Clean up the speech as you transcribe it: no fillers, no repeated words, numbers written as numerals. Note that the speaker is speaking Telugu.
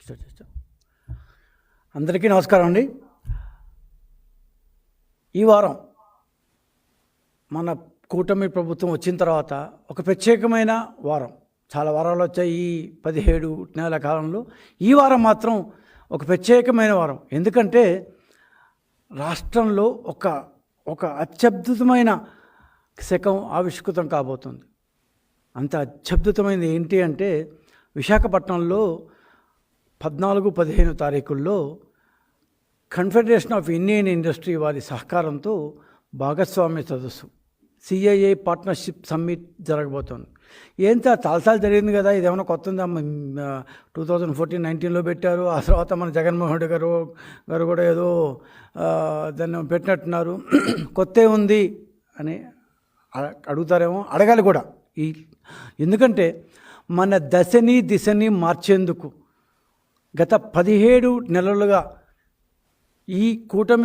స్టార్ట్ చేస్తాం. అందరికీ నమస్కారం అండి. ఈ వారం మన కూటమి ప్రభుత్వం వచ్చిన తర్వాత ఒక ప్రత్యేకమైన వారం. చాలా వారాలు వచ్చాయి ఈ 17 నెలల కాలంలో. ఈ వారం మాత్రం ఒక ప్రత్యేకమైన వారం. ఎందుకంటే రాష్ట్రంలో ఒక అత్యద్భుతమైన శకం ఆవిష్కృతం కాబోతుంది. అంత అత్యద్భుతమైనది ఏంటి అంటే, విశాఖపట్నంలో 14-15 తారీఖుల్లో కన్ఫెడరేషన్ ఆఫ్ ఇండియన్ ఇండస్ట్రీ వారి సహకారంతో భాగస్వామ్య సదస్సు సిఐఐ పార్ట్నర్షిప్ సమ్మిట్ జరగబోతోంది. ఏంత తలసాలు జరిగింది కదా, ఇదేమైనా కొత్త ఉందా? 2014-19లో పెట్టారు. ఆ తర్వాత మన జగన్మోహన్ రెడ్డి గారు కూడా ఏదో దాన్ని పెట్టినట్టున్నారు. కొత్త ఉంది అని అడుగుతారేమో, అడగాలి కూడా. ఎందుకంటే మన దిశని మార్చేందుకు గత 17 నెలలుగా ఈ కూటమి